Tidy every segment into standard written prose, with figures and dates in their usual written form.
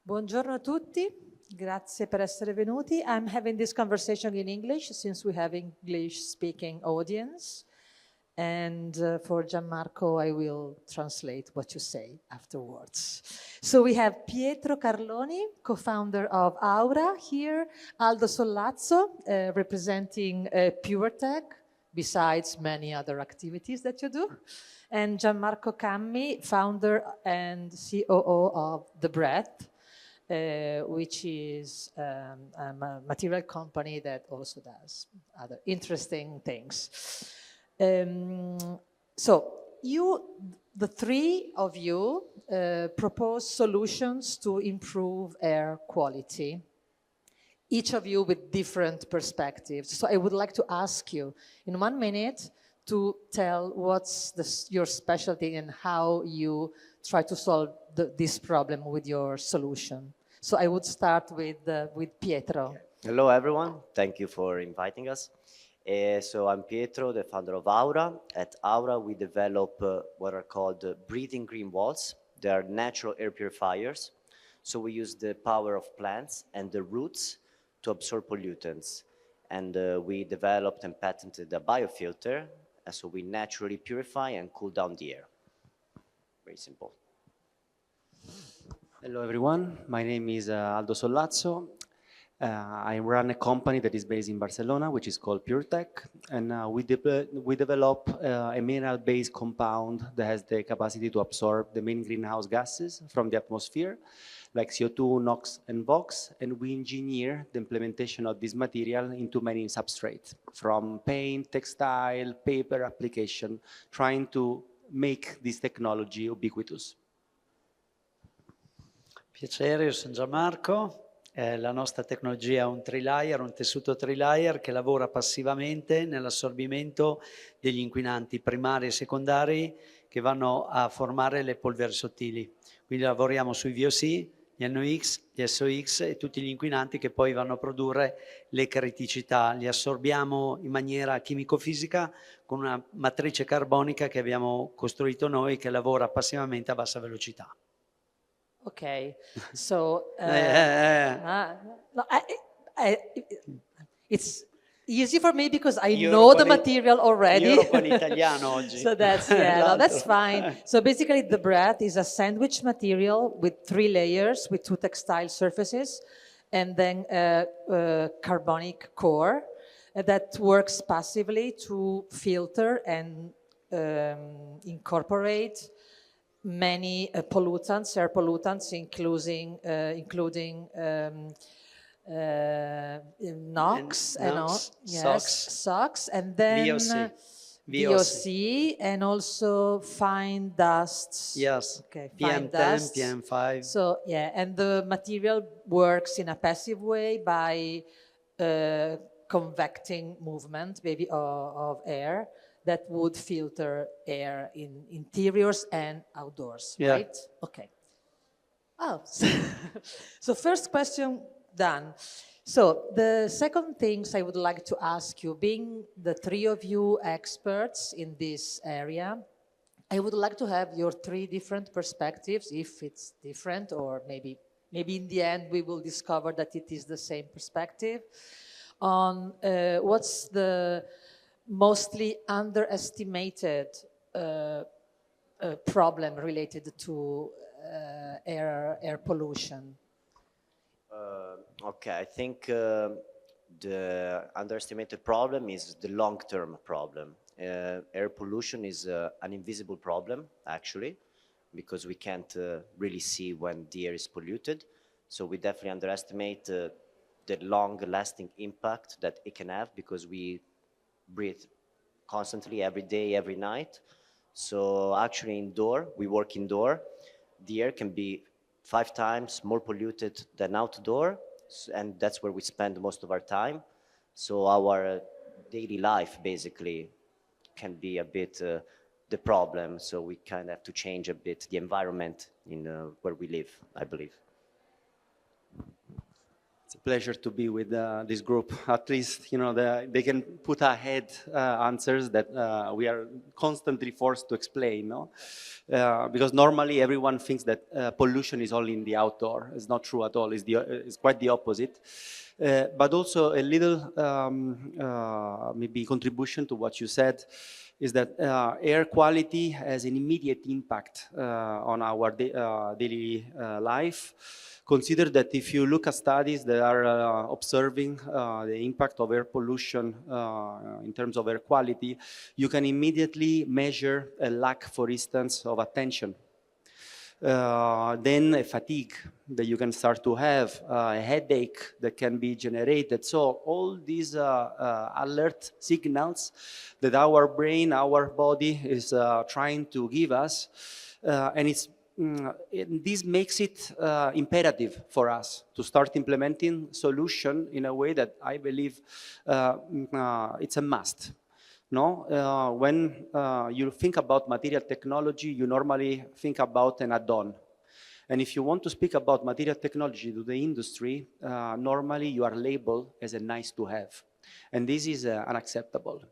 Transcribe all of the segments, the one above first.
Buongiorno a tutti, grazie per essere venuti. I'm having this conversation in English since we have English-speaking audience. And for Gianmarco, I will translate what you say afterwards. So we have Pietro Carloni, co-founder of Aura here, Aldo Sollazzo, representing Puretech, besides many other activities that you do, and Gianmarco Cammi, founder and COO of The Breath, which is a material company that also does other interesting things. So the three of you propose solutions to improve air quality, each of you with different perspectives. So I would like to ask you in 1 minute to tell what's your specialty and how you try to solve this problem with your solution. So I would start with Pietro. Hello, everyone. Thank you for inviting us. So I'm Pietro, the founder of Aura. At Aura, we develop what are called breathing green walls. They are natural air purifiers. So we use the power of plants and the roots to absorb pollutants. And we developed and patented a biofilter. So we naturally purify and cool down the air. Very simple. Hello, everyone. My name is Aldo Sollazzo. I run a company that is based in Barcelona, which is called Puretech. And we develop a mineral-based compound that has the capacity to absorb the main greenhouse gases from the atmosphere, like CO2, NOx, and VOx. And we engineer the implementation of this material into many substrates, from paint, textile, paper application, trying to make this technology ubiquitous. Piacere, io sono Gianmarco. La nostra tecnologia è un trilayer, un tessuto trilayer che lavora passivamente nell'assorbimento degli inquinanti primari e secondari che vanno a formare le polveri sottili. Quindi lavoriamo sui VOC, gli NOx, gli SOx e tutti gli inquinanti che poi vanno a produrre le criticità. Li assorbiamo in maniera chimico-fisica con una matrice carbonica che abbiamo costruito noi che lavora passivamente a bassa velocità. Okay, so it's easy for me because I know the material already. Io ero con italiano oggi. So that's, yeah, no, that's fine. So basically the breath is a sandwich material with 3 layers with 2 textile surfaces and then a carbonic core that works passively to filter and incorporate many pollutants, air pollutants, including NOx, SOx, and then VOC, and also fine dusts. Yes, okay, PM10, dusts. PM5. So yeah, and the material works in a passive way by convecting movement, maybe of air, that would filter air in interiors and outdoors, right? Okay. Oh, so first question done. So the second things I would like to ask you, being the 3 of you experts in this area, I would like to have your 3 different perspectives, if it's different, or maybe in the end we will discover that it is the same perspective, on what's the mostly underestimated problem related to air pollution. Okay, I think the underestimated problem is the long-term problem. Air pollution is an invisible problem, actually, because we can't really see when the air is polluted. So we definitely underestimate the long-lasting impact that it can have, because we breathe constantly, every day, every night. So actually we work indoor, the air can be 5 times more polluted than outdoor, and that's where we spend most of our time. So our daily life basically can be a bit the problem. So we kind of have to change a bit the environment in where we live, I believe. It's a pleasure to be with this group. At least, you know, they can put ahead answers that we are constantly forced to explain, no? Because normally everyone thinks that pollution is only in the outdoor. It's not true at all. It's quite the opposite. But also a little maybe contribution to what you said is that air quality has an immediate impact on our daily life. Consider that if you look at studies that are observing the impact of air pollution in terms of air quality, you can immediately measure a lack, for instance, of attention. Then a fatigue that you can start to have, a headache that can be generated. So all these alert signals that our brain, our body is trying to give us, and this makes it imperative for us to start implementing solution in a way that I believe it's a must. No, when you think about material technology, you normally think about an add-on. And if you want to speak about material technology to the industry, normally you are labeled as a nice to have. And this is unacceptable.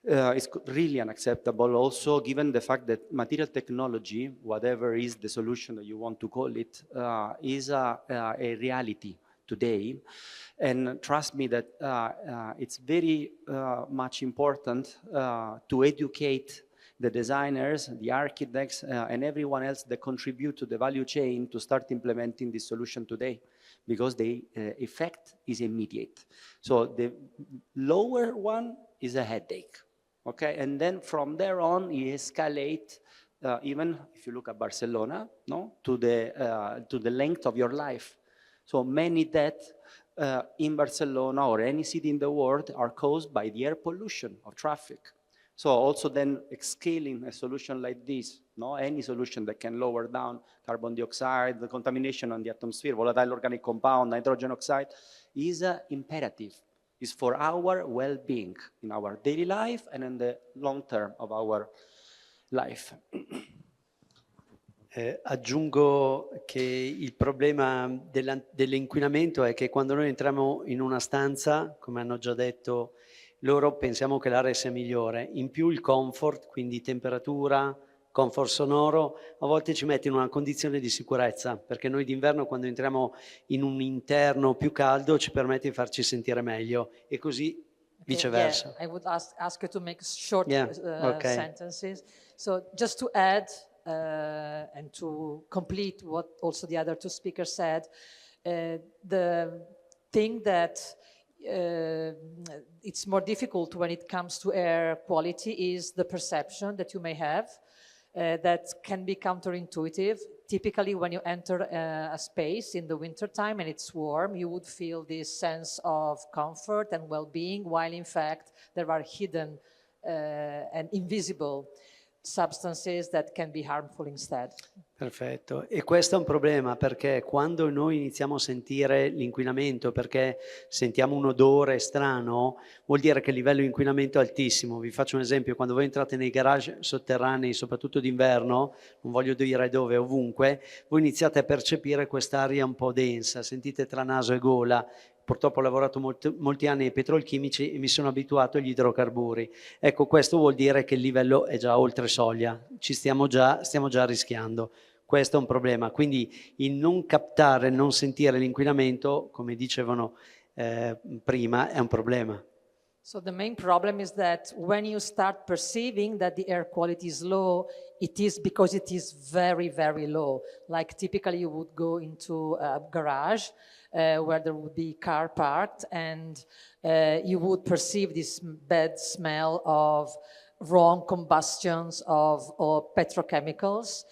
It's really unacceptable also given the fact that material technology, whatever is the solution that you want to call it, is a reality today. And trust me that it's very much important to educate the designers, the architects, and everyone else that contribute to the value chain to start implementing this solution today, because the effect is immediate. So the lower one is a headache, okay? And then from there on, you escalate, even if you look at Barcelona, no, to the length of your life. So many deaths in Barcelona or any city in the world are caused by the air pollution of traffic. So also then scaling a solution like this, no, any solution that can lower down carbon dioxide, the contamination on the atmosphere, volatile organic compound, nitrogen oxide, is imperative. Is for our well-being in our daily life and in the long term of our life. Aggiungo che il problema dell'inquinamento è che quando noi entriamo in una stanza, come hanno già detto loro, pensiamo che l'area sia migliore. In più il comfort, quindi temperatura, comfort sonoro, a volte ci mette in una condizione di sicurezza, perché noi d'inverno quando entriamo in un interno più caldo ci permette di farci sentire meglio e così viceversa. Yeah, I would ask you to make short okay. sentences. So just to add, and to complete what also the other two speakers said, the thing that it's more difficult when it comes to air quality is the perception that you may have that can be counterintuitive. Typically, when you enter a space in the wintertime and it's warm, you would feel this sense of comfort and well-being, while in fact there are hidden and invisible substances that can be harmful instead. Perfetto, e questo è un problema perché quando noi iniziamo a sentire l'inquinamento, perché sentiamo un odore strano, vuol dire che il livello di inquinamento è altissimo. Vi faccio un esempio: quando voi entrate nei garage sotterranei, soprattutto d'inverno, non voglio dire dove, ovunque, voi iniziate a percepire quest'aria un po' densa, sentite tra naso e gola. Purtroppo ho lavorato molti anni nei petrolchimici e mi sono abituato agli idrocarburi. Ecco, questo vuol dire che il livello è già oltre soglia, stiamo già rischiando. Questo è un problema. Quindi il non captare, non sentire l'inquinamento, come dicevano prima, è un problema. So the main problem is that when you start perceiving that the air quality is low, it is because it is very, very low. Like typically you would go into a garage where there would be car parked, and you would perceive this bad smell of wrong combustions of petrochemicals,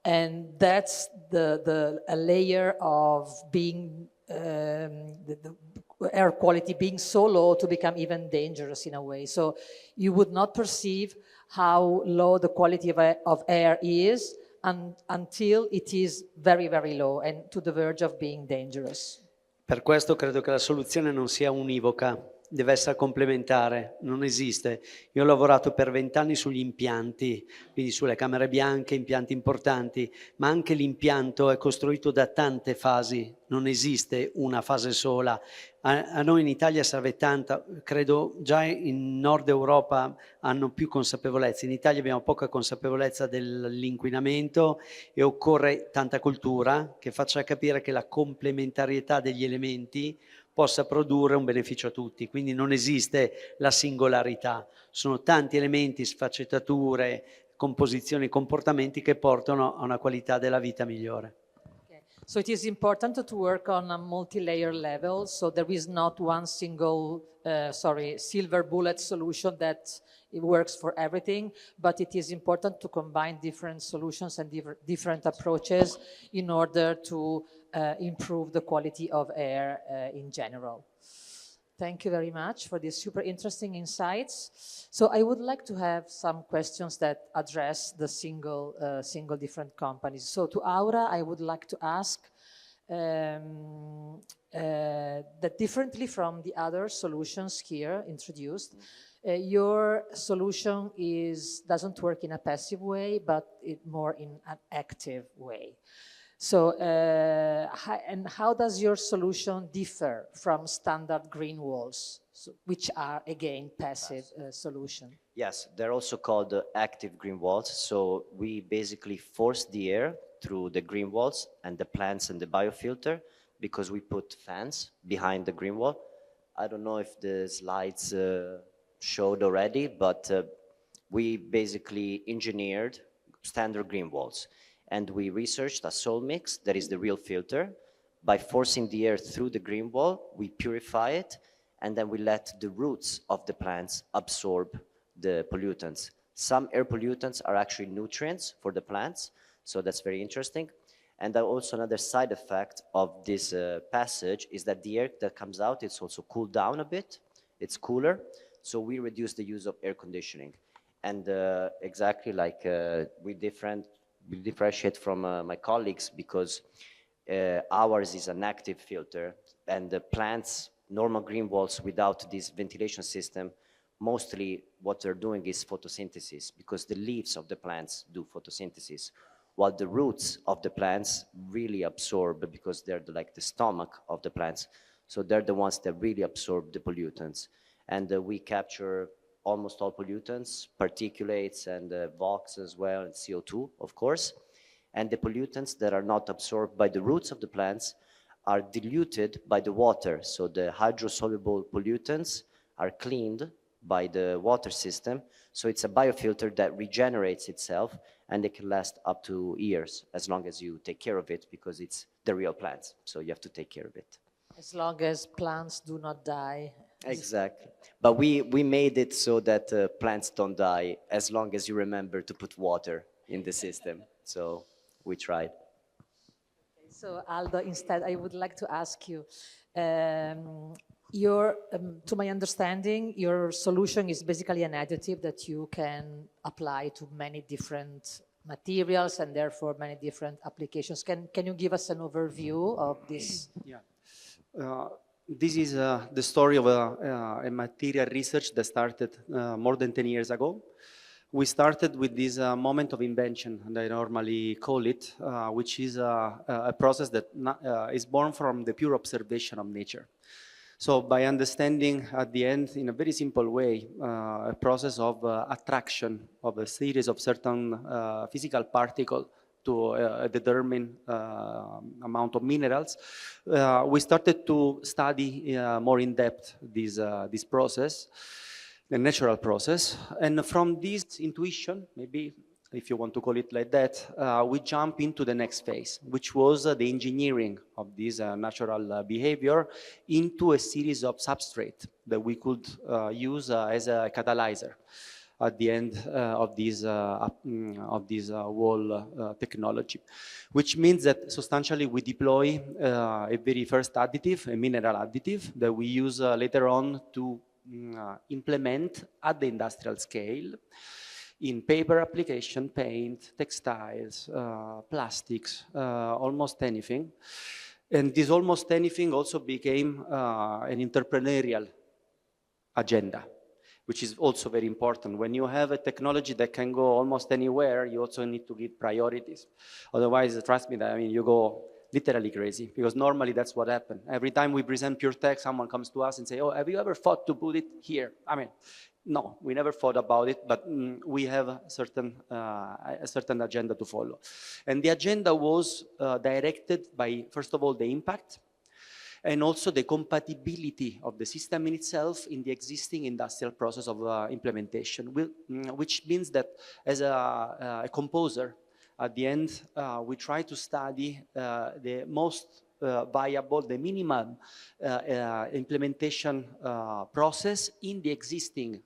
and that's a layer of being the air quality being so low to become even dangerous in a way. So you would not perceive how low the quality of air is until it is very, very low and to the verge of being dangerous. Per questo credo che la soluzione non sia univoca, deve essere complementare, non esiste. Io ho lavorato per 20 anni sugli impianti, quindi sulle camere bianche, impianti importanti, ma anche l'impianto è costruito da tante fasi, non esiste una fase sola. A noi in Italia serve tanta, credo già in Nord Europa hanno più consapevolezza, in Italia abbiamo poca consapevolezza dell'inquinamento e occorre tanta cultura che faccia capire che la complementarietà degli elementi possa produrre un beneficio a tutti, quindi non esiste la singolarità, sono tanti elementi, sfaccettature, composizioni, comportamenti che portano a una qualità della vita migliore. So it is important to work on a multi-layer level, so there is not one single, silver bullet solution that it works for everything, but it is important to combine different solutions and different approaches in order to improve the quality of air in general. Thank you very much for these super interesting insights. So I would like to have some questions that address the single different companies. So to Aura, I would like to ask that differently from the other solutions here introduced, your solution doesn't work in a passive way, but more in an active way. So, how does your solution differ from standard green walls, which are, again, passive solution? Yes, they're also called active green walls. So we basically force the air through the green walls and the plants and the biofilter because we put fans behind the green wall. I don't know if the slides showed already, but we basically engineered standard green walls. And we researched a soil mix that is the real filter. By forcing the air through the green wall, we purify it, and then we let the roots of the plants absorb the pollutants. Some air pollutants are actually nutrients for the plants, so that's very interesting. And also another side effect of this passage is that the air that comes out, it's also cooled down a bit. It's cooler, so we reduce the use of air conditioning. And exactly like we differentiate from my colleagues because ours is an active filter, and the plants, normal green walls without this ventilation system, mostly what they're doing is photosynthesis because the leaves of the plants do photosynthesis, while the roots of the plants really absorb because they're like the stomach of the plants. So they're the ones that really absorb the pollutants. And we capture almost all pollutants, particulates and VOx as well, and CO2, of course. And the pollutants that are not absorbed by the roots of the plants are diluted by the water. So the hydrosoluble pollutants are cleaned by the water system. So it's a biofilter that regenerates itself, and it can last up to years as long as you take care of it because it's the real plants. So you have to take care of it. As long as plants do not die. Exactly. But we made it so that plants don't die as long as you remember to put water in the system. So we tried. So Aldo, instead, I would like to ask you, to my understanding, your solution is basically an additive that you can apply to many different materials and therefore many different applications. Can you give us an overview of this? Yeah. This is the story of a material research that started more than 10 years ago. We started with this moment of invention, and I normally call it, which is a process that is born from the pure observation of nature. So by understanding at the end, in a very simple way, a process of attraction of a series of certain physical particles to determine amount of minerals, we started to study more in depth this process, the natural process. And from this intuition, maybe if you want to call it like that, we jump into the next phase, which was the engineering of this natural behavior into a series of substrate that we could use as a catalyzer at the end of this wall technology, which means that substantially we deploy a very first additive, a mineral additive, that we use later on to implement at the industrial scale in paper application, paint, textiles, plastics, almost anything. And this almost anything also became an entrepreneurial agenda, which is also very important. When you have a technology that can go almost anywhere, you also need to give priorities. Otherwise, trust me, that, I mean, you go literally crazy, because normally that's what happens. Every time we present Puretech, someone comes to us and say, oh, have you ever thought to put it here? I mean, no, we never thought about it, but we have a certain agenda to follow. And the agenda was directed by, first of all, the impact, and also the compatibility of the system in itself in the existing industrial process of implementation, which means that as a composer, at the end, we try to study the most viable, the minimum implementation process in the existing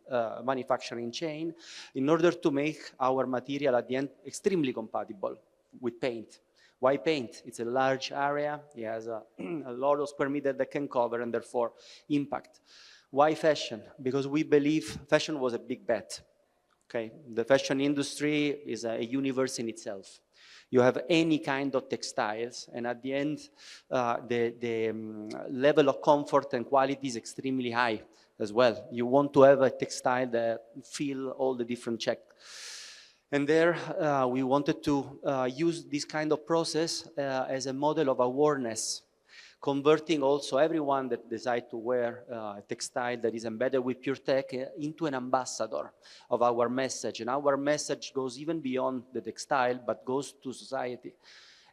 manufacturing chain in order to make our material at the end extremely compatible with paint. Why paint? It's a large area, it has a lot of square meter that can cover, and therefore impact. Why fashion? Because we believe fashion was a big bet. Okay, the fashion industry is a universe in itself. You have any kind of textiles, and at the end, the level of comfort and quality is extremely high as well. You want to have a textile that fill all the different checks. And there, we wanted to use this kind of process as a model of awareness, converting also everyone that decides to wear a textile that is embedded with Puretech into an ambassador of our message. And our message goes even beyond the textile, but goes to society.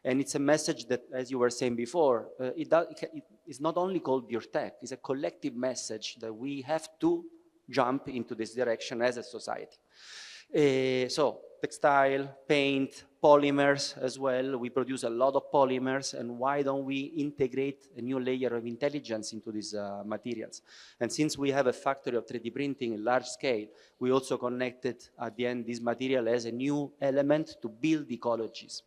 And it's a message that, as you were saying before, it's not only called Puretech, it's a collective message that we have to jump into this direction as a society. So textile, paint, polymers as well. We produce a lot of polymers, and why don't we integrate a new layer of intelligence into these materials? And since we have a factory of 3D printing in large scale, we also connected at the end this material as a new element to build ecologies.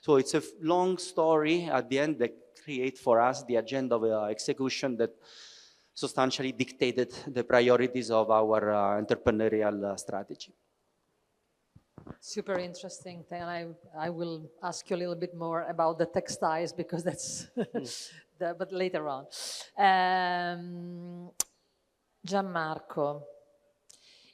So it's a long story at the end that creates for us the agenda of execution that substantially dictated the priorities of our entrepreneurial strategy. Super interesting. And I will ask you a little bit more about the textiles, because that's, but later on. Gianmarco,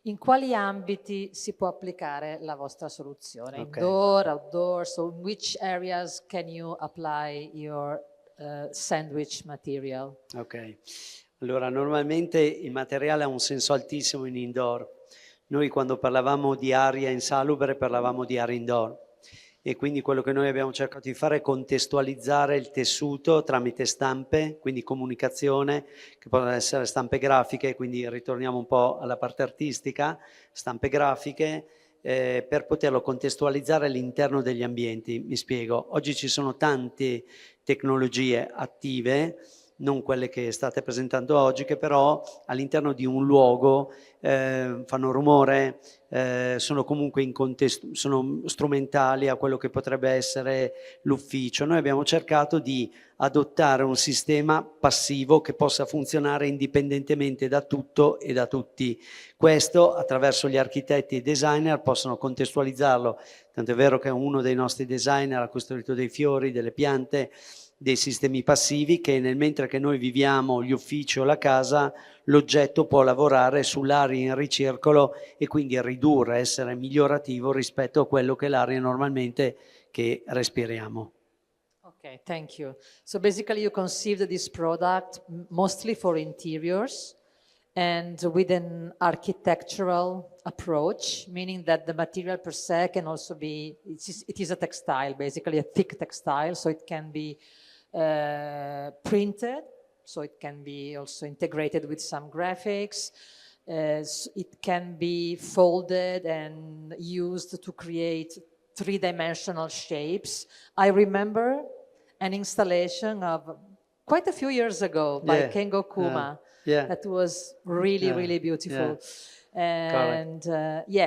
in quali ambiti si può applicare la vostra soluzione? Okay. Indoor, outdoor, so in which areas can you apply your sandwich material? Ok, allora normalmente il materiale ha un senso altissimo in indoor. Noi quando parlavamo di aria insalubre parlavamo di aria indoor, e quindi quello che noi abbiamo cercato di fare è contestualizzare il tessuto tramite stampe, quindi comunicazione, che possono essere stampe grafiche, quindi ritorniamo un po' alla parte artistica, stampe grafiche, per poterlo contestualizzare all'interno degli ambienti. Mi spiego, oggi ci sono tante tecnologie attive, non quelle che state presentando oggi, che però all'interno di un luogo fanno rumore, sono comunque in contesto, sono strumentali a quello che potrebbe essere l'ufficio. Noi abbiamo cercato di adottare un sistema passivo che possa funzionare indipendentemente da tutto e da tutti. Questo attraverso gli architetti e designer possono contestualizzarlo, tanto è vero che uno dei nostri designer ha costruito dei fiori, delle piante, dei sistemi passivi che mentre che noi viviamo gli uffici o la casa, l'oggetto può lavorare sull'aria in ricircolo e quindi ridurre, essere migliorativo rispetto a quello che è l'aria normalmente che respiriamo. Okay, thank you. So basically you conceived this product mostly for interiors and with an architectural approach, meaning that the material per se can also be, it is a textile, basically a thick textile, so it can be printed, so it can be also integrated with some graphics. It can be folded and used to create three-dimensional shapes. I remember an installation of quite a few years ago by Kengo Kuma that was really, really beautiful. And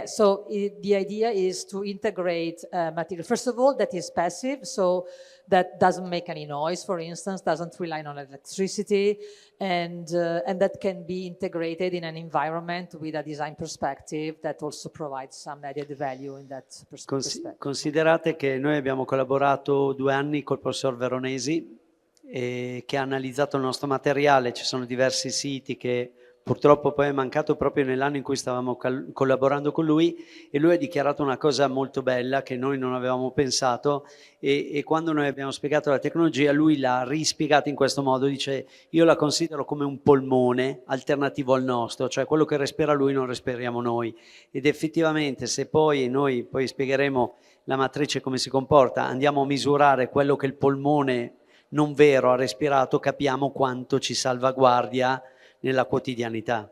so the idea is to integrate material. First of all, that is passive, so that doesn't make any noise, for instance, doesn't rely on electricity, and that can be integrated in an environment with a design perspective that also provides some added value in that perspective. Considerate che noi abbiamo collaborato 2 anni col professor Veronesi che ha analizzato il nostro materiale. Ci sono diversi siti che purtroppo poi è mancato proprio nell'anno in cui stavamo collaborando con lui, e lui ha dichiarato una cosa molto bella che noi non avevamo pensato, e quando noi abbiamo spiegato la tecnologia lui l'ha rispiegata in questo modo, dice: io la considero come un polmone alternativo al nostro, cioè quello che respira lui non respiriamo noi, ed effettivamente se poi noi poi spiegheremo la matrice come si comporta, andiamo a misurare quello che il polmone non vero ha respirato, capiamo quanto ci salvaguardia nella quotidianità.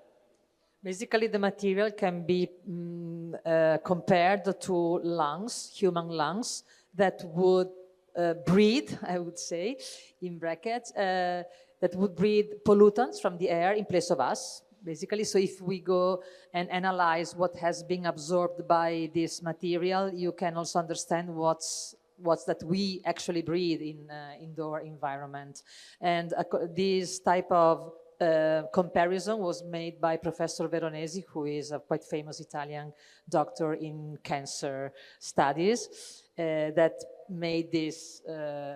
Basically, the material can be compared to lungs, human lungs, that would breathe, I would say, in brackets, that would breathe pollutants from the air in place of us, basically. So if we go and analyze what has been absorbed by this material, you can also understand what's that we actually breathe in indoor environment. And this type of comparison was made by Professor Veronesi, who is a quite famous Italian doctor in cancer studies, that made this,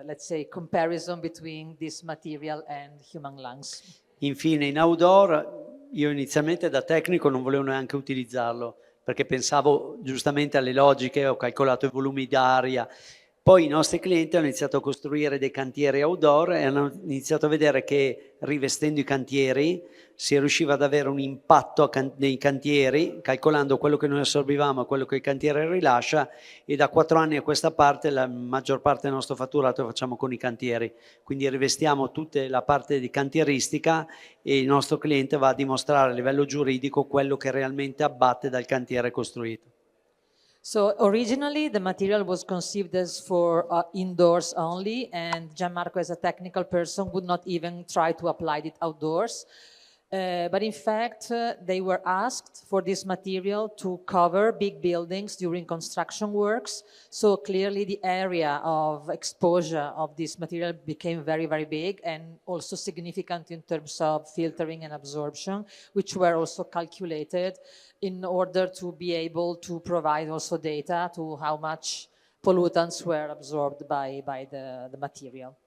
let's say, comparison between this material and human lungs. Infine, in outdoor, io inizialmente da tecnico non volevo neanche utilizzarlo, perché pensavo giustamente alle logiche, ho calcolato i volumi d'aria. Poi i nostri clienti hanno iniziato a costruire dei cantieri outdoor e hanno iniziato a vedere che rivestendo i cantieri si riusciva ad avere un impatto nei cantieri, calcolando quello che noi assorbivamo e quello che il cantiere rilascia, e da 4 anni a questa parte la maggior parte del nostro fatturato lo facciamo con i cantieri. Quindi rivestiamo tutta la parte di cantieristica e il nostro cliente va a dimostrare a livello giuridico quello che realmente abbatte dal cantiere costruito. So originally the material was conceived as for indoors only, and Gianmarco, as a technical person, would not even try to apply it outdoors. But in fact, they were asked for this material to cover big buildings during construction works. So clearly the area of exposure of this material became very, very big, and also significant in terms of filtering and absorption, which were also calculated in order to be able to provide also data to how much pollutants were absorbed by the material.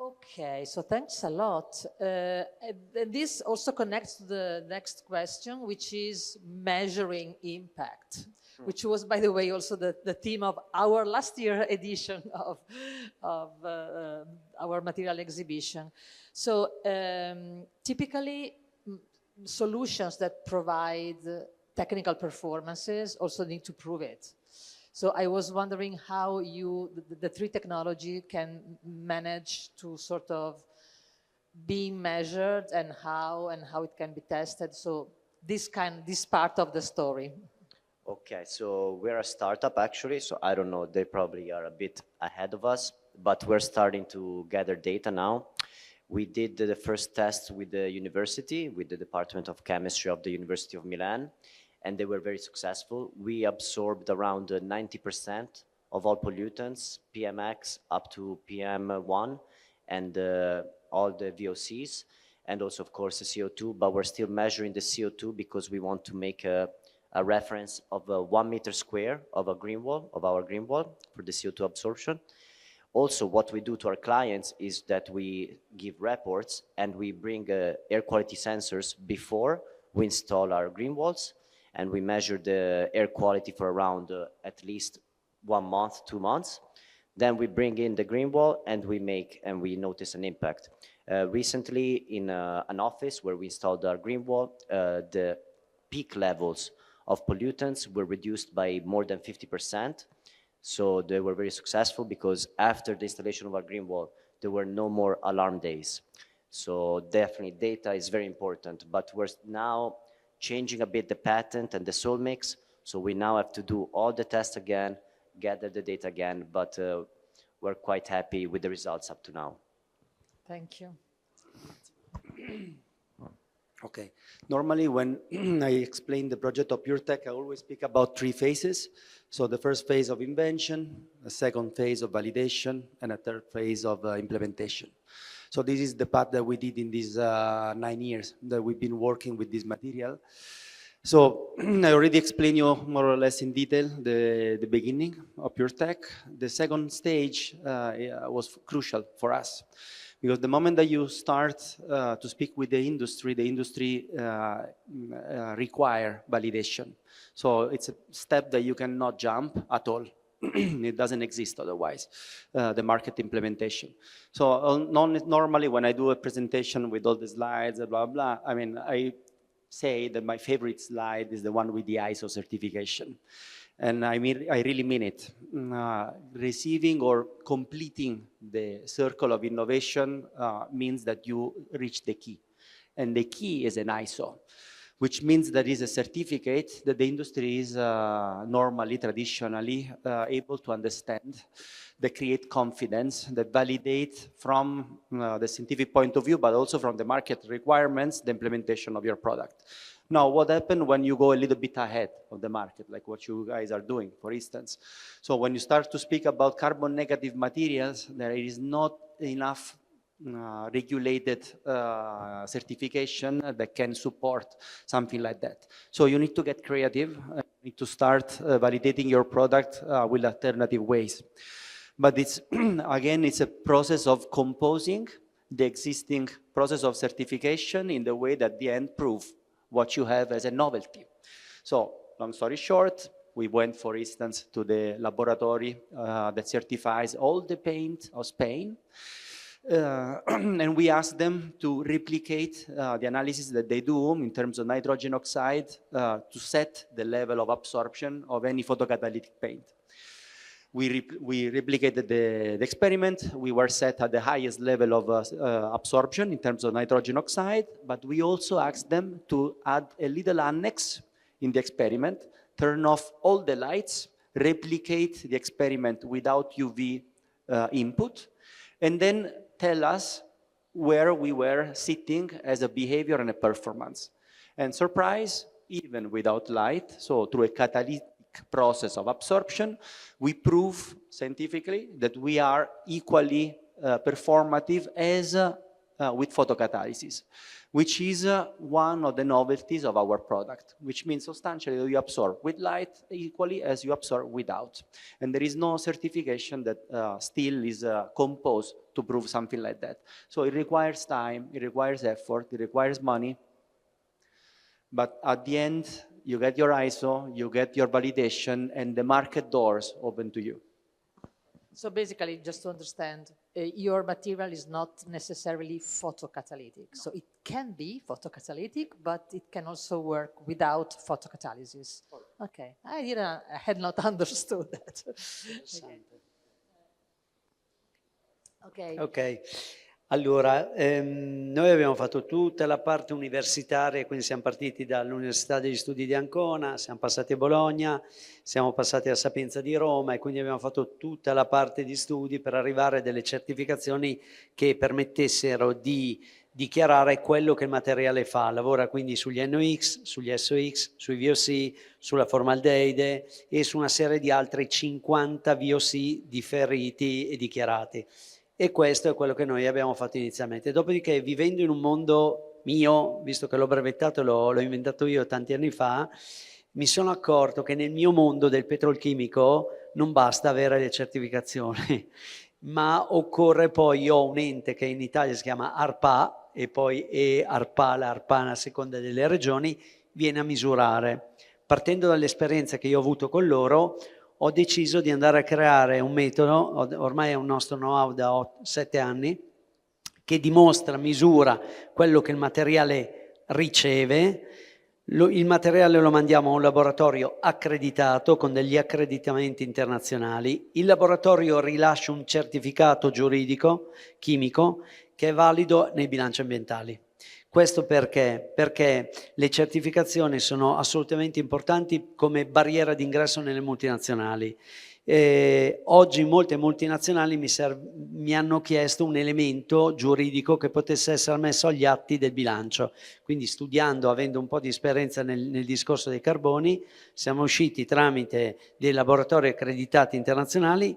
Okay, so thanks a lot. And this also connects to the next question, which is measuring impact, which was, by the way, also the theme of our last year edition of our material exhibition. So typically, solutions that provide technical performances also need to prove it. So I was wondering how you, the three technology, can manage to sort of be measured, and how it can be tested. So this part of the story. Okay, so we're a startup actually, so I don't know, they probably are a bit ahead of us, but we're starting to gather data now. We did the first test with the university, with the Department of Chemistry of the University of Milan, and they were very successful. We absorbed around 90% of all pollutants, PMX up to PM1, and all the VOCs, and also, of course, the CO2, but we're still measuring the CO2 because we want to make a reference of 1 meter square of a green wall, of our green wall, for the CO2 absorption. Also, what we do to our clients is that we give reports and we bring air quality sensors before we install our green walls, and we measure the air quality for around at least 1 month, 2 months. Then we bring in the green wall and we notice an impact. Recently, in an office where we installed our green wall, the peak levels of pollutants were reduced by more than 50%. So they were very successful because after the installation of our green wall, there were no more alarm days. So definitely data is very important, but we're now changing a bit the patent and the soil mix. So we now have to do all the tests again, gather the data again, but we're quite happy with the results up to now. Thank you. Okay. Normally, when I explain the project of Puretech, I always speak about 3 phases. So the first phase of invention, a second phase of validation, and a third phase of implementation. So this is the path that we did in these 9 years that we've been working with this material. So I already explained you more or less in detail the beginning of Puretech. The second stage was crucial for us, Because the moment that you start to speak with the industry require validation. So it's a step that you cannot jump at all. It doesn't exist otherwise, the market implementation. So normally when I do a presentation with all the slides, blah, blah, I mean, I say that my favorite slide is the one with the ISO certification. And I really mean it. Receiving or completing the circle of innovation means that you reach the key. And the key is an ISO, which means that is a certificate that the industry is normally, traditionally able to understand, that create confidence, that validate from the scientific point of view, but also from the market requirements, the implementation of your product. Now, what happens when you go a little bit ahead of the market, like what you guys are doing, for instance? So when you start to speak about carbon negative materials, there is not enough regulated certification that can support something like that. So you need to get creative, you need to start validating your product with alternative ways. But it's, again, it's a process of composing the existing process of certification in the way that the end proof what you have as a novelty. So, long story short, we went, for instance, to the laboratory that certifies all the paint of Spain. And we asked them to replicate the analysis that they do in terms of nitrogen oxide to set the level of absorption of any photocatalytic paint. We replicated the experiment. We were set at the highest level of absorption in terms of nitrogen oxide, but we also asked them to add a little annex in the experiment, turn off all the lights, replicate the experiment without UV input, and then tell us where we were sitting as a behavior and a performance. And surprise, even without light, so through a catalytic process of absorption, we prove scientifically that we are equally performative as with photocatalysis, which is one of the novelties of our product, which means substantially you absorb with light equally as you absorb without. And there is no certification that still is composed to prove something like that. So it requires time, it requires effort, it requires money, but at the end, you get your ISO, you get your validation, and the market doors open to you. So basically, just to understand, your material is not necessarily photocatalytic. So it can be photocatalytic, but it can also work without photocatalysis. Okay, I had not understood that. Ok. Allora, noi abbiamo fatto tutta la parte universitaria, quindi siamo partiti dall'Università degli Studi di Ancona, siamo passati a Bologna, siamo passati a Sapienza di Roma e quindi abbiamo fatto tutta la parte di studi per arrivare a delle certificazioni che permettessero di dichiarare quello che il materiale fa. Lavora quindi sugli NOx, sugli SOx, sui VOC, sulla formaldeide e su una serie di altri 50 VOC differiti e dichiarati. E questo è quello che noi abbiamo fatto inizialmente. Dopodiché, vivendo in un mondo mio, visto che l'ho brevettato e l'ho inventato io tanti anni fa, mi sono accorto che nel mio mondo del petrolchimico non basta avere le certificazioni, ma occorre poi, io ho un ente che in Italia si chiama ARPA e poi ARPA, la ARPA a seconda delle regioni, viene a misurare. Partendo dall'esperienza che io ho avuto con loro, ho deciso di andare a creare un metodo, ormai è un nostro know-how da 7 anni, che dimostra, misura quello che il materiale riceve. Il materiale lo mandiamo a un laboratorio accreditato con degli accreditamenti internazionali. Il laboratorio rilascia un certificato giuridico, chimico, che è valido nei bilanci ambientali. Questo perché? Perché le certificazioni sono assolutamente importanti come barriera d'ingresso nelle multinazionali. Oggi molte multinazionali mi hanno chiesto un elemento giuridico che potesse essere messo agli atti del bilancio. Quindi studiando, avendo un po' di esperienza nel discorso dei carboni, siamo usciti tramite dei laboratori accreditati internazionali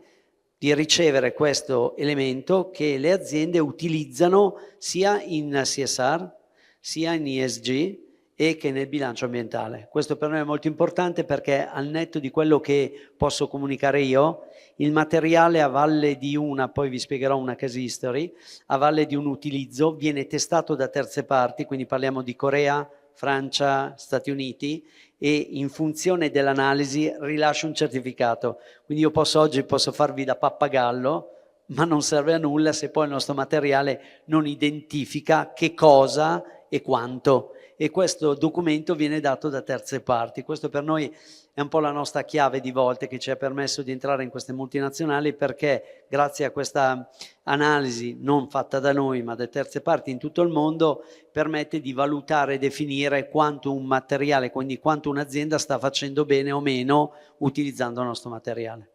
di ricevere questo elemento che le aziende utilizzano sia in CSR sia in ESG e che nel bilancio ambientale. Questo per noi è molto importante perché, al netto di quello che posso comunicare io, il materiale a valle di poi vi spiegherò una case history, a valle di un utilizzo viene testato da terze parti, quindi parliamo di Corea, Francia, Stati Uniti, e in funzione dell'analisi rilascio un certificato. Quindi io oggi posso farvi da pappagallo, ma non serve a nulla se poi il nostro materiale non identifica che cosa e quanto. E questo documento viene dato da terze parti. Questo per noi è un po' la nostra chiave di volte che ci ha permesso di entrare in queste multinazionali, perché grazie a questa analisi non fatta da noi ma da terze parti in tutto il mondo permette di valutare e definire quanto un materiale, quindi quanto un'azienda sta facendo bene o meno utilizzando il nostro materiale.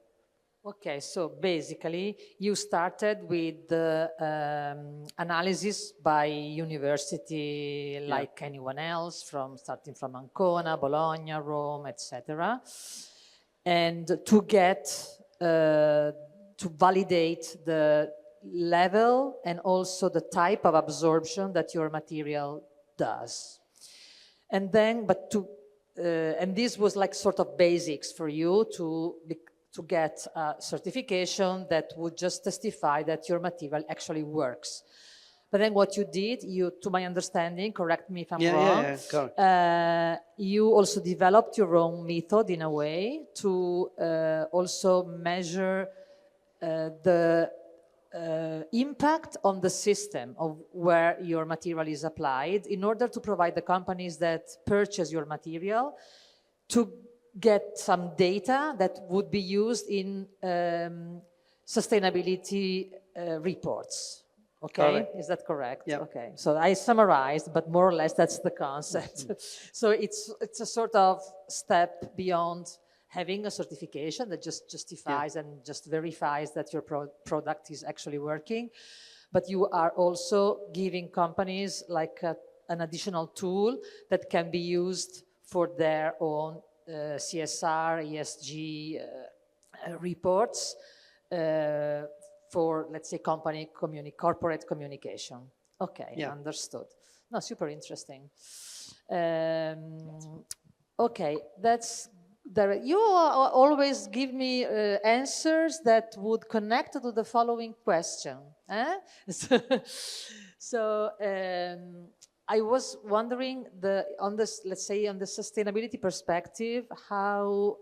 Okay, so basically you started with analysis by university like anyone else, starting from Ancona, Bologna, Rome, etc. And to validate the level and also the type of absorption that your material does. And then, and this was like sort of basics for you to get a certification that would just testify that your material actually works. But then what you did, to my understanding, correct me if I'm wrong, you also developed your own method in a way to also measure the impact on the system of where your material is applied in order to provide the companies that purchase your material to get some data that would be used in sustainability reports. Okay, correct. Is that correct? Yeah. Okay, so I summarized, but more or less that's the concept. So it's a sort of step beyond having a certification that just justifies and just verifies that your product is actually working, but you are also giving companies like an additional tool that can be used for their own CSR, ESG reports for, let's say, corporate communication. Okay, understood. No, super interesting. Okay, you always give me answers that would connect to the following question. So I was wondering, let's say, on the sustainability perspective, how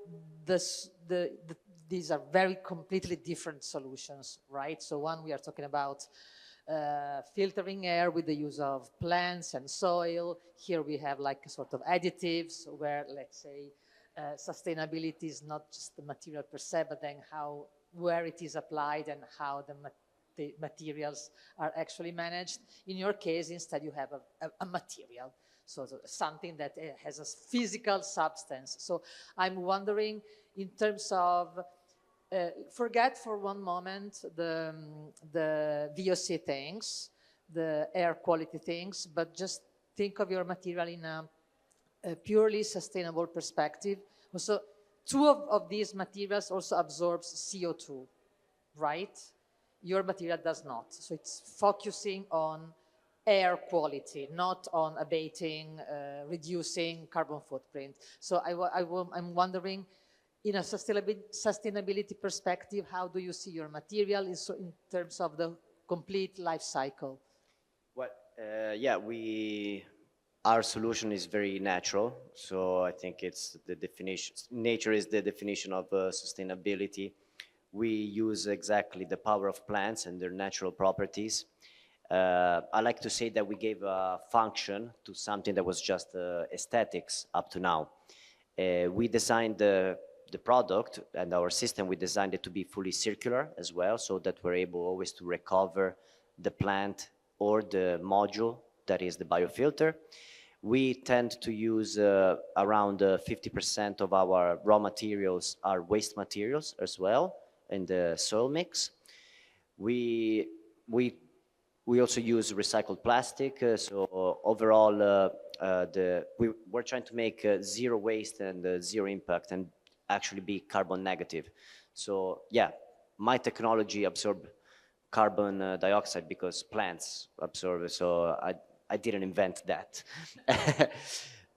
these are very completely different solutions, right? So one, we are talking about filtering air with the use of plants and soil. Here we have like a sort of additives where, let's say, sustainability is not just the material per se, but then where it is applied and how the materials are actually managed. In your case, instead, you have a material, so something that has a physical substance. So I'm wondering, in terms of, forget for one moment the VOC things, the air quality things, but just think of your material in a purely sustainable perspective. Also, two of these materials also absorbs CO2, right? Your material does not. So it's focusing on air quality, not on abating, reducing carbon footprint. So I'm wondering, in a sustainability perspective, how do you see your material in terms of the complete life cycle? Well, yeah, our solution is very natural. So I think it's the definition, nature is the definition of sustainability. We use exactly the power of plants and their natural properties. I like to say that we gave a function to something that was just aesthetics up to now. We designed the product and our system, we designed it to be fully circular as well, so that we're able always to recover the plant or the module that is the biofilter. We tend to use around 50% of our raw materials are waste materials as well in the soil mix. We also use recycled plastic, so overall we're trying to make zero waste and zero impact and actually be carbon negative. So yeah, my technology absorbs carbon dioxide because plants absorb it, so I didn't invent that.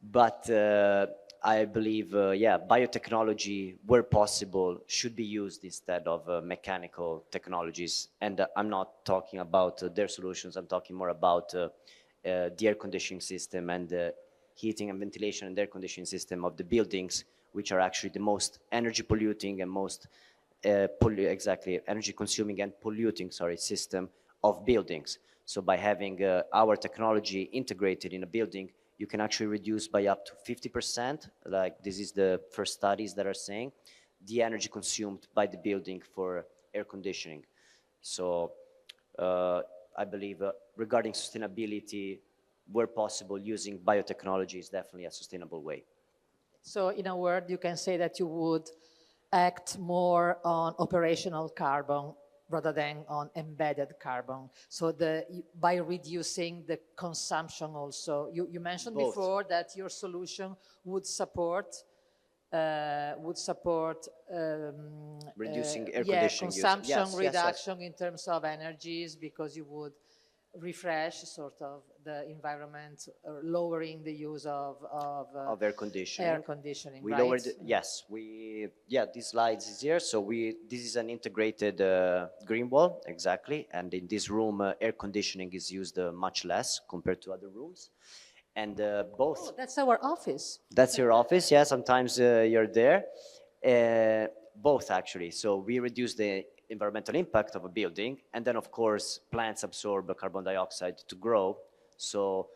But I believe, yeah, biotechnology, where possible, should be used instead of mechanical technologies. And I'm not talking about their solutions. I'm talking more about the air conditioning system and the heating and ventilation and air conditioning system of the buildings, which are actually the most energy polluting and most energy consuming and polluting, system of buildings. So by having our technology integrated in a building, you can actually reduce by up to 50%, like this is the first studies that are saying, the energy consumed by the building for air conditioning. So I believe regarding sustainability, where possible, using biotechnology is definitely a sustainable way. So in a word, you can say that you would act more on operational carbon rather than on embedded carbon. So by reducing the consumption also, you mentioned Both. before that your solution would support reducing air conditioning consumption use. reduction in terms of energies, because you would refresh sort of the environment, lowering the use of air conditioning. Air conditioning, we right? lowered, yes, this slide is here. So this is an integrated green wall, exactly. And in this room, air conditioning is used much less compared to other rooms. And both. Oh, that's our office. That's your office, yeah. Sometimes you're there. Both, actually. So we reduce the environmental impact of a building, and then, of course, plants absorb carbon dioxide to grow. So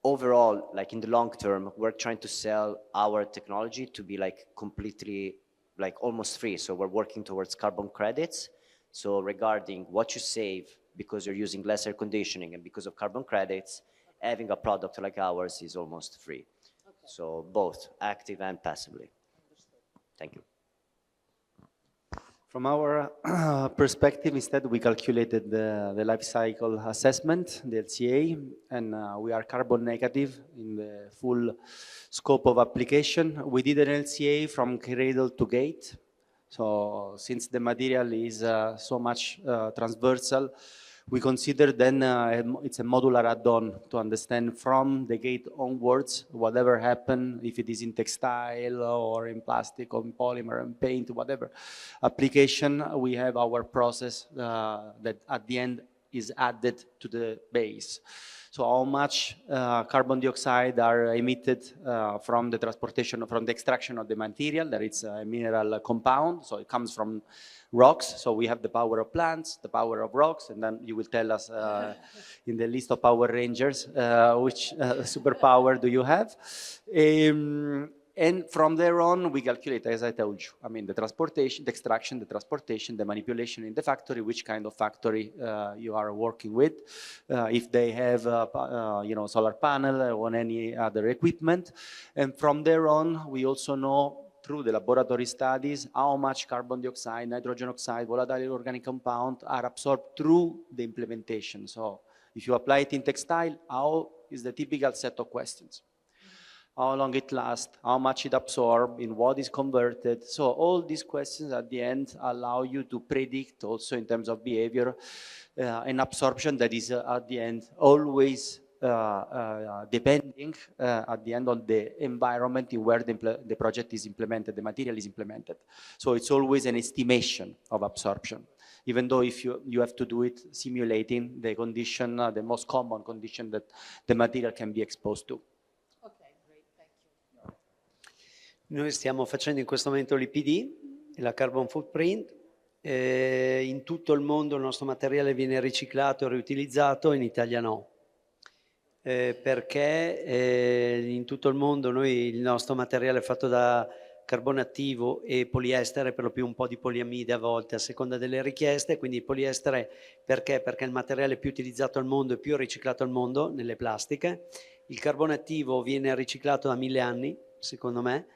overall, like in the long term, we're trying to sell our technology to be like completely, like almost free. So we're working towards carbon credits. So regarding what you save because you're using less air conditioning and because of carbon credits, having a product like ours is almost free. Okay. So both active and passively. Understood. Thank you. From our perspective, instead, we calculated the life cycle assessment, the LCA, and we are carbon negative in the full scope of application. We did an LCA from cradle to gate. So since the material is so much transversal, we consider then it's a modular add-on to understand from the gate onwards, whatever happened, if it is in textile or in plastic or in polymer and paint, whatever application, we have our process that at the end is added to the base. So how much carbon dioxide are emitted from the transportation, from the extraction of the material, that it's a mineral compound, so it comes from rocks. So we have the power of plants, the power of rocks, and then you will tell us in the list of Power Rangers which superpower do you have. And from there on, we calculate, as I told you, I mean, the transportation, the extraction, the transportation, the manipulation in the factory, which kind of factory you are working with, if they have, solar panel or any other equipment. And from there on, we also know through the laboratory studies how much carbon dioxide, nitrogen oxide, volatile organic compound are absorbed through the implementation. So if you apply it in textile, how is the typical set of questions? How long it lasts, how much it absorbs, in what is converted. So all these questions at the end allow you to predict also in terms of behavior an absorption that is at the end always depending at the end on the environment in where the project is implemented, the material is implemented. So it's always an estimation of absorption, even though if you have to do it simulating the condition, the most common condition that the material can be exposed to. Noi stiamo facendo in questo momento l'IPD, la carbon footprint. In tutto il mondo il nostro materiale viene riciclato e riutilizzato, in Italia no. Perché in tutto il mondo il nostro materiale è fatto da carbone attivo e poliestere, per lo più un po' di poliamide a volte a seconda delle richieste. Quindi poliestere perché? Perché è il materiale più utilizzato al mondo e più riciclato al mondo nelle plastiche. Il carbone attivo viene riciclato da 1000 anni, secondo me.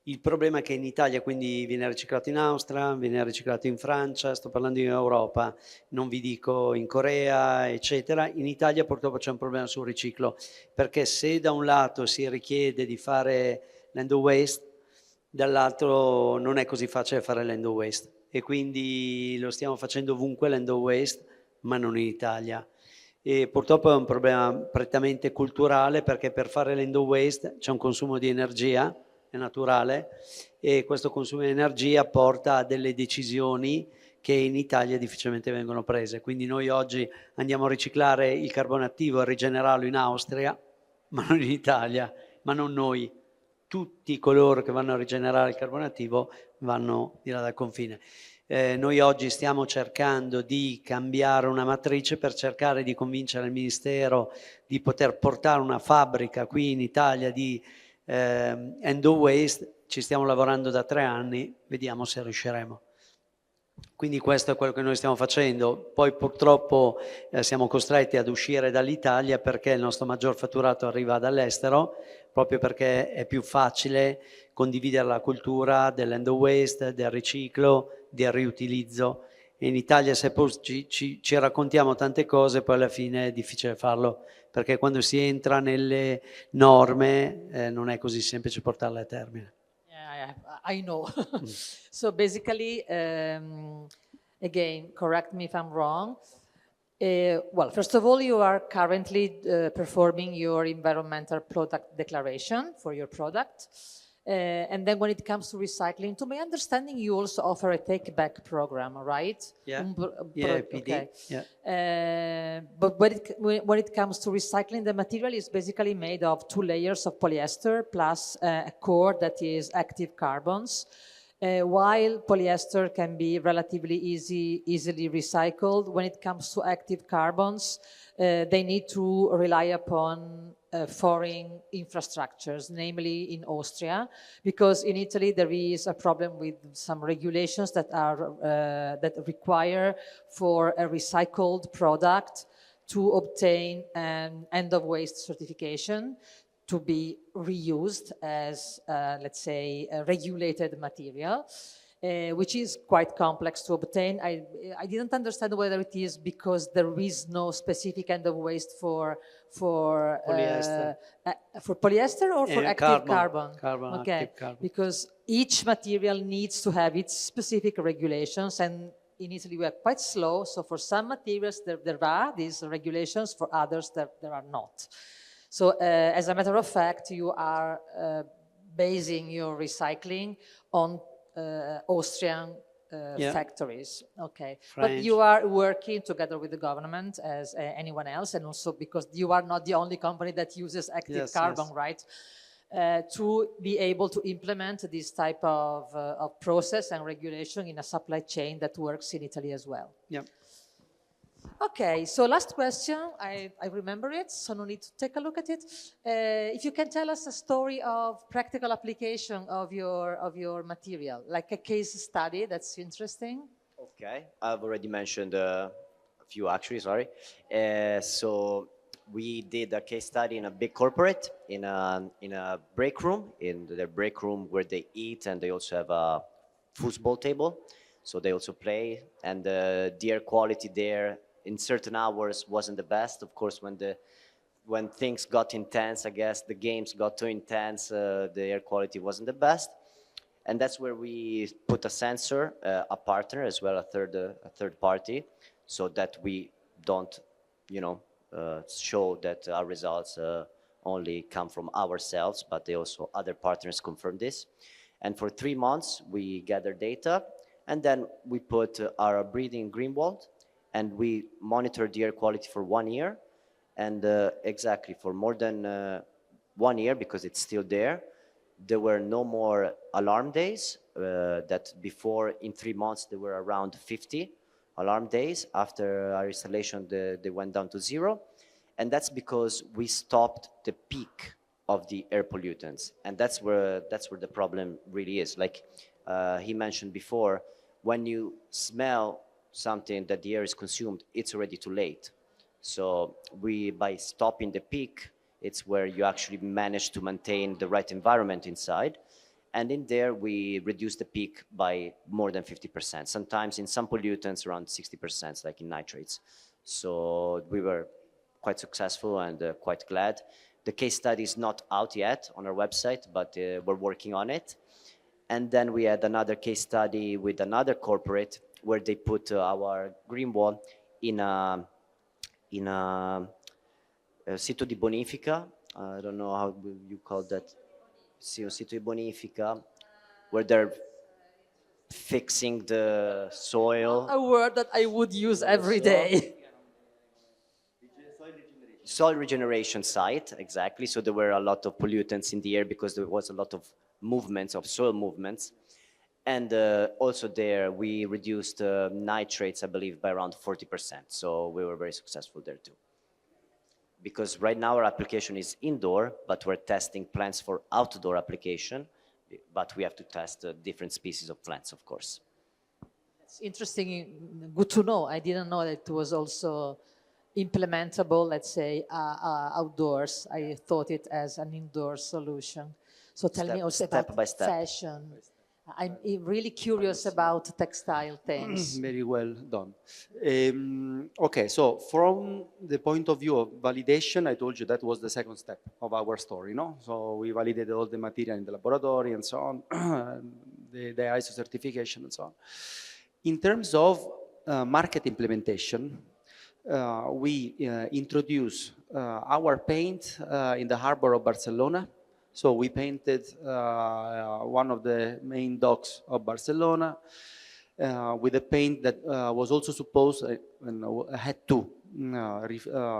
Il problema è che in Italia quindi viene riciclato in Austria, viene riciclato in Francia, sto parlando in Europa, non vi dico in Corea, eccetera. In Italia purtroppo c'è un problema sul riciclo, perché se da un lato si richiede di fare l'end of waste, dall'altro non è così facile fare l'end of waste. E quindi lo stiamo facendo ovunque l'end of waste, ma non in Italia. e purtroppo è un problema prettamente culturale, perché per fare l'end waste c'è un consumo di energia, è naturale, e questo consumo di energia porta a delle decisioni che in Italia difficilmente vengono prese. Quindi noi oggi andiamo a riciclare il carbone attivo e a rigenerarlo in Austria, ma non in Italia, ma non noi. Tutti coloro che vanno a rigenerare il carbone attivo vanno di là dal confine. Noi oggi stiamo cercando di cambiare una matrice per cercare di convincere il Ministero di poter portare una fabbrica qui in Italia di end waste. Ci stiamo lavorando da 3 anni, vediamo se riusciremo. Quindi questo è quello che noi stiamo facendo. Poi purtroppo siamo costretti ad uscire dall'Italia perché il nostro maggior fatturato arriva dall'estero, proprio perché è più facile condividere la cultura dell'end waste, del riciclo, del riutilizzo. E in Italia se poi ci raccontiamo tante cose, poi alla fine è difficile farlo, perché quando si entra nelle norme non è così semplice portarle a termine. Yeah, I know. So basically, again, correct me if I'm wrong. Well, first of all, you are currently performing your environmental product declaration for your product. And then when it comes to recycling, to my understanding, you also offer a take-back program, right? Yeah, PD. Okay. Yeah. But when it comes to recycling, the material is basically made of 2 layers of polyester plus a core that is active carbons. While polyester can be relatively easily recycled, when it comes to active carbons, they need to rely upon foreign infrastructures, namely in Austria, because in Italy there is a problem with some regulations that are that require for a recycled product to obtain an end of waste certification to be reused as, let's say, a regulated material, which is quite complex to obtain. I didn't understand whether it is because there is no specific end of waste for Polyester. For polyester or for active carbon? Carbon, Okay, active carbon. because each material needs to have its specific regulations, and in Italy we are quite slow, so for some materials there are these regulations, for others there are not. So as a matter of fact, you are basing your recycling on Austrian factories. Okay. French. But you are working together with the government as anyone else, and also because you are not the only company that uses active carbon, right? To be able to implement this type of process and regulation in a supply chain that works in Italy as well. Yeah. Okay, so last question, I remember it, so no need to take a look at it. If you can tell us a story of practical application of your material, like a case study that's interesting. Okay, I've already mentioned a few actually, sorry. So we did a case study in a big corporate, in a break room, in their break room where they eat, and they also have a football table. So they also play, and the air quality there in certain hours wasn't the best. Of course, when things got intense, I guess the games got too intense, the air quality wasn't the best. And that's where we put a sensor, a partner as well, a third party, so that we don't, show that our results only come from ourselves, but they also other partners confirm this. And for 3 months, we gather data, and then we put our breathing green wall, and we monitor the air quality for 1 year, and exactly for more than 1 year, because it's still there. There were no more alarm days. That before, in 3 months, there were around 50 alarm days. After our installation, they went down to 0, and that's because we stopped the peak of the air pollutants, and that's where the problem really is. Like he mentioned before, when you smell something that the air is consumed, it's already too late. So by stopping the peak, it's where you actually manage to maintain the right environment inside. And in there, we reduce the peak by more than 50%. Sometimes in some pollutants, around 60%, like in nitrates. So we were quite successful and quite glad. The case study is not out yet on our website, but we're working on it. And then we had another case study with another corporate where they put our green wall in in a sito di bonifica. I don't know how you call that. Sito di bonifica, where they're fixing the soil. A word that I would use every day. Soil regeneration site, exactly. So there were a lot of pollutants in the air because there was a lot of movements, of soil movements. And also there we reduced nitrates, I believe, by around 40%. So we were very successful there too. Because right now our application is indoor, but we're testing plants for outdoor application, but we have to test different species of plants, of course. It's interesting, good to know. I didn't know that it was also implementable, let's say, outdoors. I thought it as an indoor solution. So tell me also Step about by step. fashion. I'm really curious about textile things. Very well done. Okay, so from the point of view of validation, I told you that was the second step of our story, no? So we validated all the material in the laboratory and so on, the ISO certification and so on. In terms of market implementation, we introduced our paint in the harbor of Barcelona. So we painted one of the main docks of Barcelona with a paint that was also supposed and had to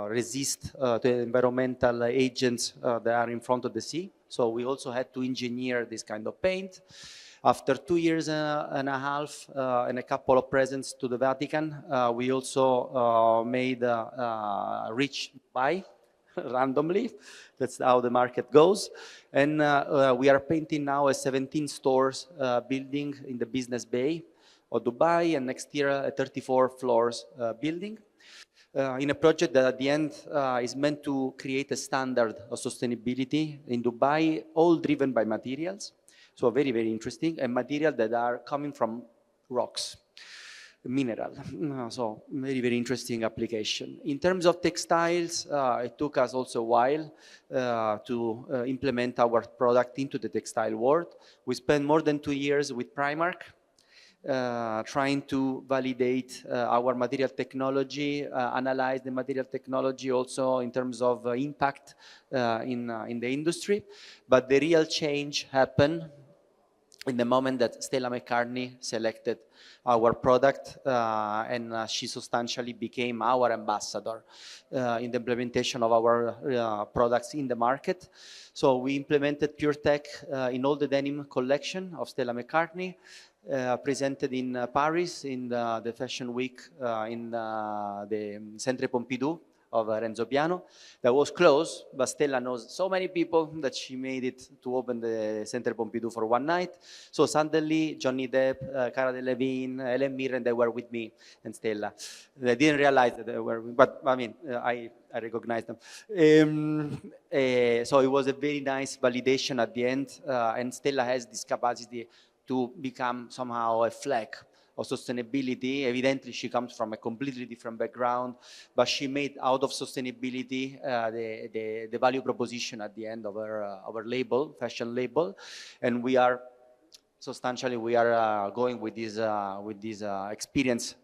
resist the environmental agents that are in front of the sea. So we also had to engineer this kind of paint. After 2 years and a half and a couple of presents to the Vatican, we also made Rich Buy randomly. That's how the market goes. And we are painting now a 17 stores building in the Business Bay of Dubai, and next year a 34 floors building. In a project that at the end is meant to create a standard of sustainability in Dubai, all driven by materials. So very, very interesting, and materials that are coming from rocks, mineral. So very, very interesting application. In terms of textiles, it took us also a while to implement our product into the textile world. We spent more than 2 years with Primark, trying to validate our material technology, analyze the material technology also in terms of impact in the industry. But the real change happened in the moment that Stella McCartney selected our product and she substantially became our ambassador in the implementation of our products in the market. So we implemented Puretech in all the denim collection of Stella McCartney, presented in Paris in the Fashion Week in the Centre Pompidou of Renzo Piano. That was closed, but Stella knows so many people that she made it to open the Centre Pompidou for one night. So suddenly Johnny Depp, Cara Delevingne, Helen Mirren, they were with me and Stella. They didn't realize that they were, but I mean, I recognized them. So it was a very nice validation at the end, and Stella has this capacity to become somehow a flag of sustainability. Evidently, she comes from a completely different background, but she made out of sustainability the value proposition at the end of our label, fashion label, and we are substantially going with this experience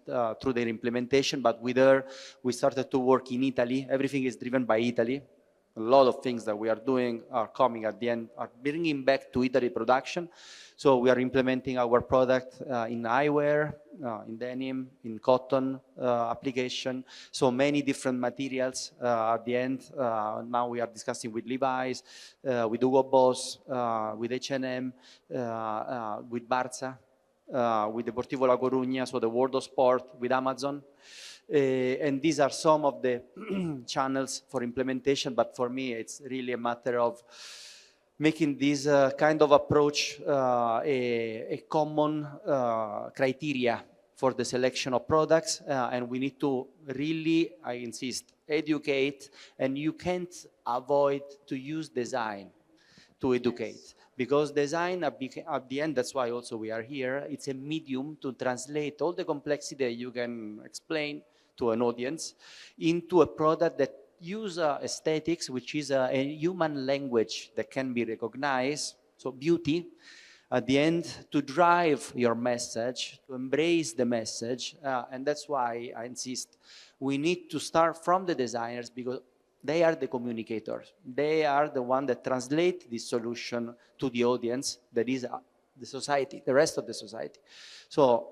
through their implementation. But with her, we started to work in Italy. Everything is driven by Italy. A lot of things that we are doing are coming at the end, are bringing back to Italy production. So we are implementing our product in eyewear, in denim, in cotton application. So many different materials at the end. Now we are discussing with Levi's, with Hugo Boss, with H&M, with Barça, with Deportivo La Coruña, so the World of Sport, with Amazon. And these are some of the channels for implementation, but for me it's really a matter of making this kind of approach a common criteria for the selection of products, and we need to really, I insist, educate, and you can't avoid to use design to educate. Because design, at the end, that's why also we are here, it's a medium to translate all the complexity that you can explain to an audience into a product that use aesthetics, which is a human language that can be recognized. So beauty, at the end to drive your message, to embrace the message. And that's why I insist we need to start from the designers, because they are the communicators. They are the one that translate this solution to the audience, that is the society, the rest of the society. So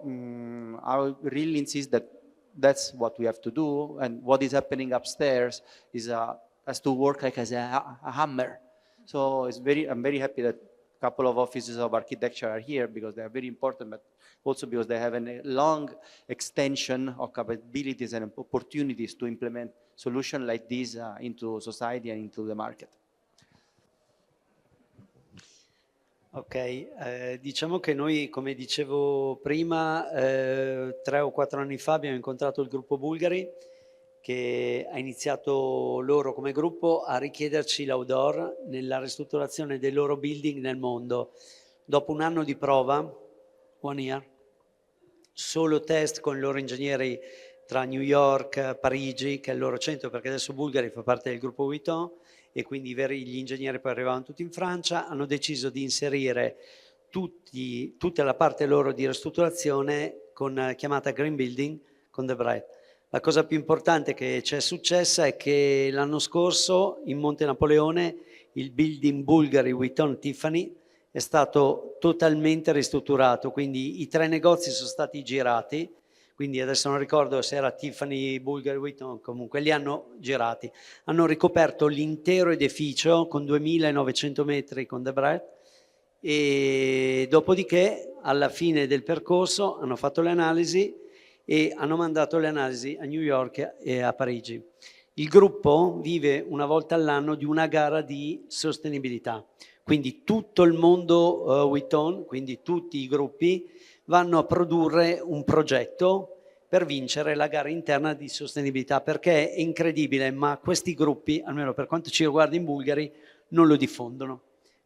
I would really insist that that's what we have to do, and what is happening upstairs is has to work like as a hammer. So I'm very happy that a couple of offices of architecture are here, because they are very important, but also because they have a long extension of capabilities and opportunities to implement solutions like this into society and into the market. Ok, diciamo che noi, come dicevo prima, 3 o 4 anni fa abbiamo incontrato il gruppo Bulgari, che ha iniziato loro come gruppo a richiederci l'outdoor nella ristrutturazione dei loro building nel mondo. Dopo un anno di prova, 1 year, solo test con i loro ingegneri tra New York, Parigi, che è il loro centro, perché adesso Bulgari fa parte del gruppo Vuitton, e quindi gli ingegneri poi arrivavano tutti in Francia, hanno deciso di inserire tutta la parte loro di ristrutturazione chiamata Green Building con The Bright. La cosa più importante che c'è successa è che l'anno scorso in Monte Napoleone il building Bulgari Vuitton Tiffany è stato totalmente ristrutturato, quindi i 3 negozi sono stati girati, quindi adesso non ricordo se era Tiffany, Bulgari, Vuitton, comunque li hanno girati. Hanno ricoperto l'intero edificio con 2900 metri con The Bright, e dopodiché alla fine del percorso hanno fatto le analisi e hanno mandato le analisi a New York e a Parigi. Il gruppo vive una volta all'anno di una gara di sostenibilità, quindi tutto il mondo Vuitton, quindi tutti i gruppi vanno a produrre un progetto per vincere la gara interna di sostenibilità, perché è incredibile, ma questi gruppi, almeno per quanto ci riguarda in Bulgari, non lo diffondono.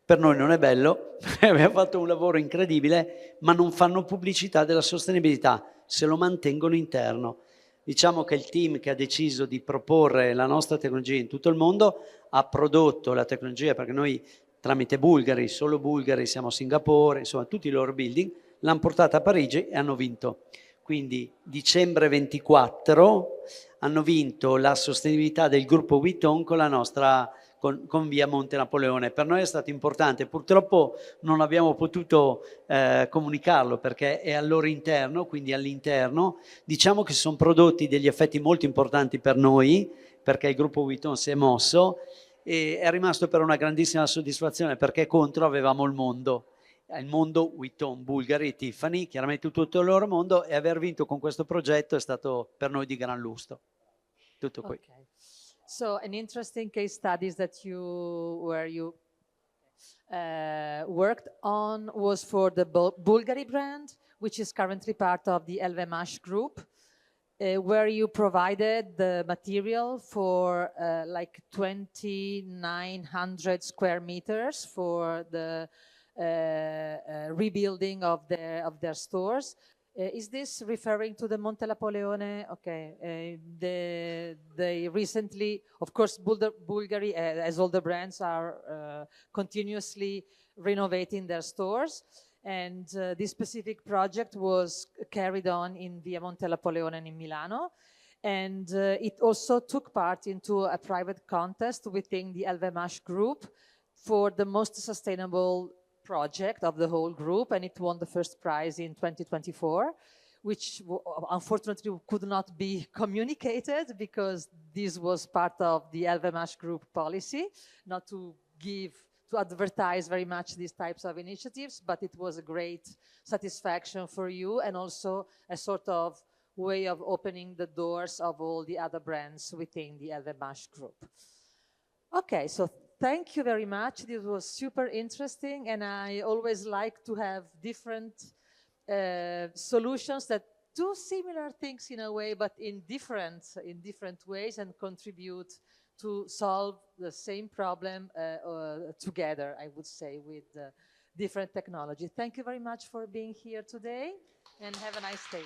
Per noi non è bello, abbiamo fatto un lavoro incredibile, ma non fanno pubblicità della sostenibilità, se lo mantengono interno. Diciamo che il team che ha deciso di proporre la nostra tecnologia in tutto il mondo ha prodotto la tecnologia, perché noi tramite Bulgari, solo Bulgari, siamo a Singapore, insomma tutti i loro building, l'hanno portata a Parigi e hanno vinto. Quindi dicembre 24 hanno vinto la sostenibilità del gruppo Vuitton con la nostra con via Monte Napoleone. Per noi è stato importante, purtroppo non abbiamo potuto comunicarlo perché è al loro interno, quindi all'interno. Diciamo che sono prodotti degli effetti molto importanti per noi, perché il gruppo Vuitton si è mosso, e è rimasto per una grandissima soddisfazione, perché contro avevamo il mondo Vuitton, Bulgari, Tiffany, chiaramente tutto il loro mondo, e aver vinto con questo progetto è stato per noi di gran lustro. Tutto qui. Okay. So an interesting case studies that you worked on was for the Bulgari brand, which is currently part of the LVMH group, where you provided the material for like 2,900 square meters for the rebuilding of their stores. Is this referring to the Monte Napoleone? Okay, they recently, of course, Bulgari, as all the brands, are continuously renovating their stores, and this specific project was carried on in Via Monte Napoleone in Milano, and it also took part into a private contest within the LVMH group for the most sustainable project of the whole group, and it won the first prize in 2024, which unfortunately could not be communicated because this was part of the LVMH group policy, not to advertise very much these types of initiatives, but it was a great satisfaction for you and also a sort of way of opening the doors of all the other brands within the LVMH group. Okay, so thank you very much. This was super interesting, and I always like to have different solutions that do similar things in a way, but in different ways, and contribute to solve the same problem together, I would say, with different technology. Thank you very much for being here today, and have a nice day.